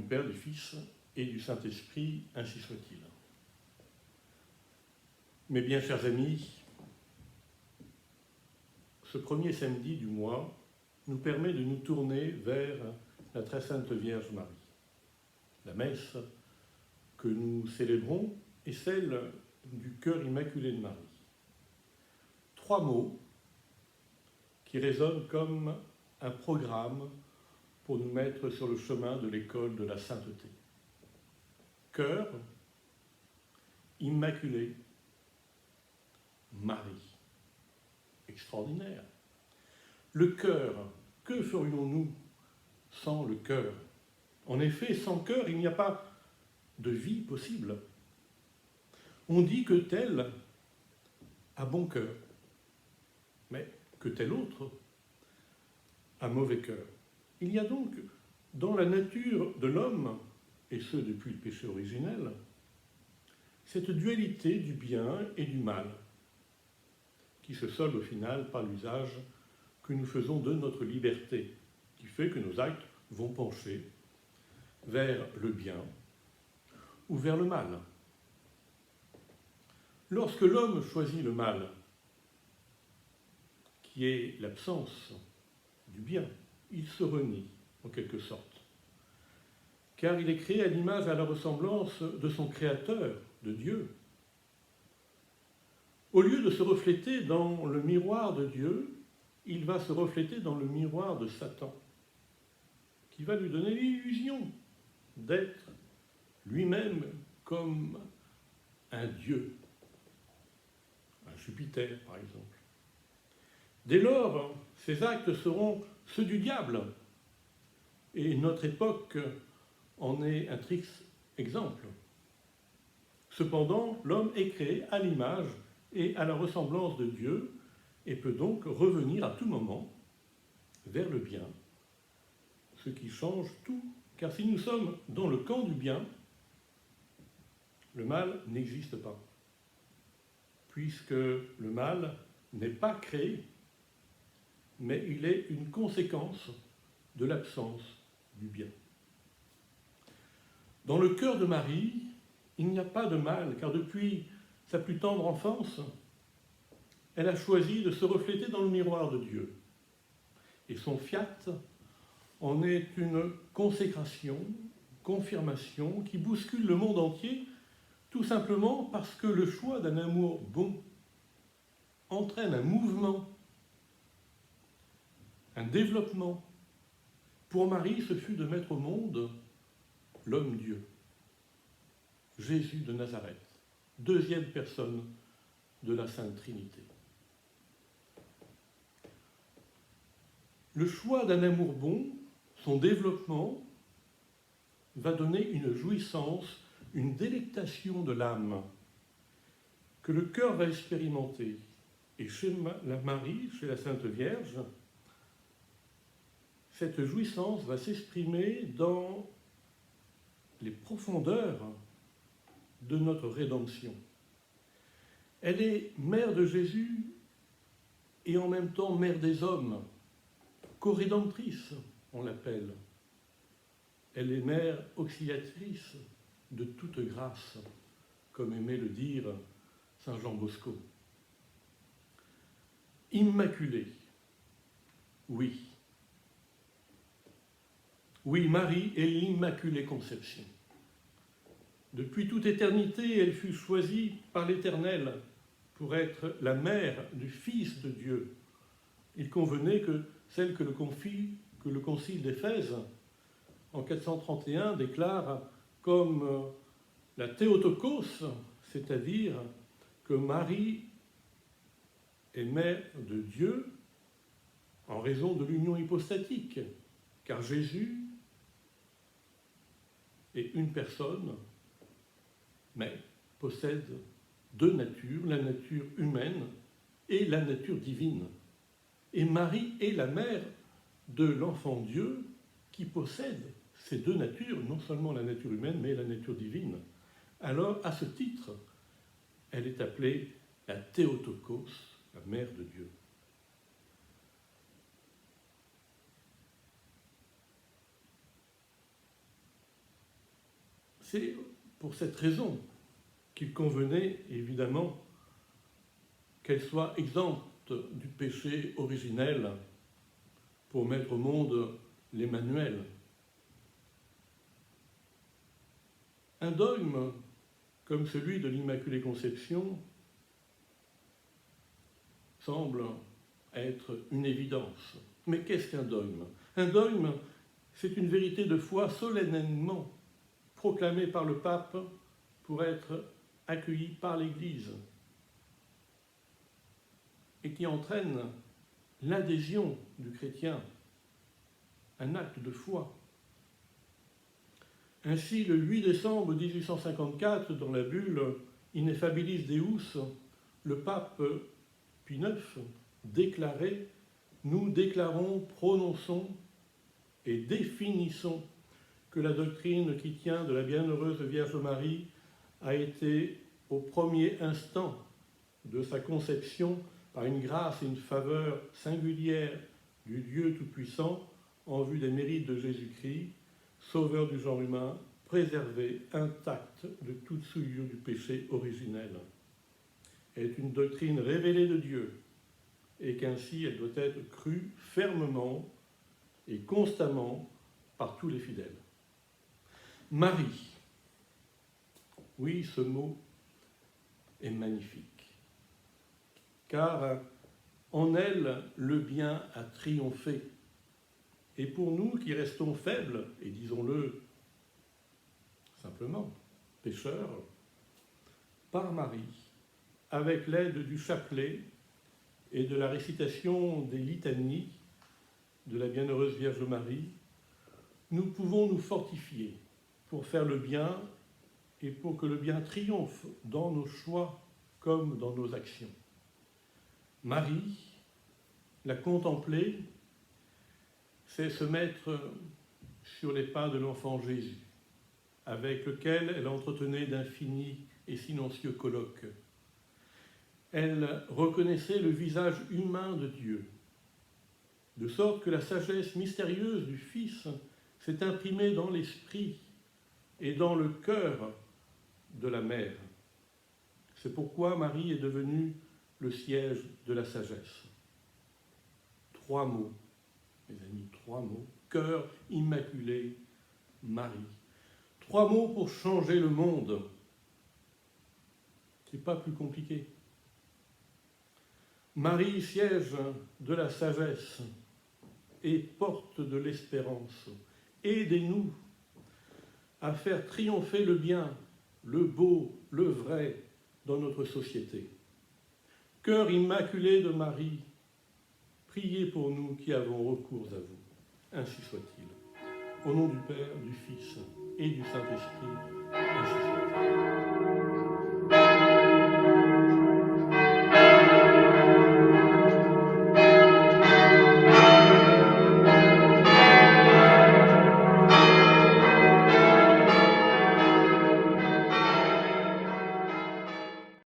Père, du Fils et du Saint-Esprit, ainsi soit-il. Mes bien chers amis, ce premier samedi du mois nous permet de nous tourner vers la très sainte Vierge Marie. La messe que nous célébrons est celle du cœur immaculé de Marie. 3 mots qui résonnent comme un programme pour nous mettre sur le chemin de l'école de la sainteté. Cœur, immaculé, Marie. Extraordinaire. Le cœur, que ferions-nous sans le cœur? En effet, sans cœur, il n'y a pas de vie possible. On dit que tel a bon cœur, mais que tel autre a mauvais cœur. Il y a donc dans la nature de l'homme, et ce depuis le péché originel, cette dualité du bien et du mal, qui se solde au final par l'usage que nous faisons de notre liberté, qui fait que nos actes vont pencher vers le bien ou vers le mal. Lorsque l'homme choisit le mal, qui est l'absence du bien, il se renie en quelque sorte, car il est créé à l'image et à la ressemblance de son Créateur, de Dieu. Au lieu de se refléter dans le miroir de Dieu, il va se refléter dans le miroir de Satan, qui va lui donner l'illusion d'être lui-même comme un Dieu, un Jupiter par exemple. Dès lors, ces actes seront ceux du diable, et notre époque en est un triste exemple. Cependant, l'homme est créé à l'image et à la ressemblance de Dieu, et peut donc revenir à tout moment vers le bien, ce qui change tout, car si nous sommes dans le camp du bien, le mal n'existe pas, puisque le mal n'est pas créé, mais il est une conséquence de l'absence du bien. Dans le cœur de Marie, il n'y a pas de mal, car depuis sa plus tendre enfance, elle a choisi de se refléter dans le miroir de Dieu. Et son fiat en est une consécration, confirmation qui bouscule le monde entier, tout simplement parce que le choix d'un amour bon entraîne un mouvement, un développement. Pour Marie, ce fut de mettre au monde l'homme-dieu, Jésus de Nazareth, deuxième personne de la Sainte Trinité. Le choix d'un amour bon, son développement, va donner une jouissance, une délectation de l'âme que le cœur va expérimenter. Et chez la Marie, chez la Sainte Vierge, cette jouissance va s'exprimer dans les profondeurs de notre rédemption. Elle est mère de Jésus et en même temps mère des hommes, co-rédemptrice, on l'appelle. Elle est mère auxiliatrice de toute grâce, comme aimait le dire saint Jean Bosco. Immaculée, oui. Oui, Marie est l'Immaculée Conception. Depuis toute éternité, elle fut choisie par l'Éternel pour être la mère du Fils de Dieu. Il convenait que celle que le Concile d'Éphèse, en 431, déclare comme la Théotokos, c'est-à-dire que Marie est mère de Dieu en raison de l'union hypostatique, car Jésus est une personne, mais possède 2 natures, la nature humaine et la nature divine. Et Marie est la mère de l'enfant Dieu qui possède ces 2 natures, non seulement la nature humaine, mais la nature divine. Alors, à ce titre, elle est appelée la Théotokos, la mère de Dieu. C'est pour cette raison qu'il convenait évidemment qu'elle soit exempte du péché originel pour mettre au monde l'Emmanuel. Un dogme comme celui de l'Immaculée Conception semble être une évidence. Mais qu'est-ce qu'un dogme? Un dogme, c'est une vérité de foi solennellement proclamée par le pape pour être accueillie par l'Église et qui entraîne l'adhésion du chrétien, un acte de foi. Ainsi, le 8 décembre 1854, dans la bulle Ineffabilis Deus, le pape Pie IX déclarait « Nous déclarons, prononçons et définissons que la doctrine qui tient de la bienheureuse Vierge Marie a été au premier instant de sa conception par une grâce et une faveur singulière du Dieu Tout-Puissant en vue des mérites de Jésus-Christ, Sauveur du genre humain, préservé, intact de toute souillure du péché originel. Elle est une doctrine révélée de Dieu et qu'ainsi elle doit être crue fermement et constamment par tous les fidèles. Marie, oui, ce mot est magnifique, car en elle, le bien a triomphé. Et pour nous qui restons faibles, et disons-le simplement, pécheurs, par Marie, avec l'aide du chapelet et de la récitation des litanies de la Bienheureuse Vierge Marie, nous pouvons nous fortifier pour faire le bien et pour que le bien triomphe dans nos choix comme dans nos actions. Marie, la contempler, c'est se mettre sur les pas de l'enfant Jésus, avec lequel elle entretenait d'infinis et silencieux colloques. Elle reconnaissait le visage humain de Dieu, de sorte que la sagesse mystérieuse du Fils s'est imprimée dans l'esprit et dans le cœur de la Mère. C'est pourquoi Marie est devenue le siège de la sagesse. 3 mots, mes amis, 3 mots. Cœur immaculé, Marie. 3 mots pour changer le monde. C'est pas plus compliqué. Marie, siège de la sagesse et porte de l'espérance. Aidez-nous à faire triompher le bien, le beau, le vrai dans notre société. Cœur immaculé de Marie, priez pour nous qui avons recours à vous. Ainsi soit-il. Au nom du Père, du Fils et du Saint-Esprit, ainsi soit-il.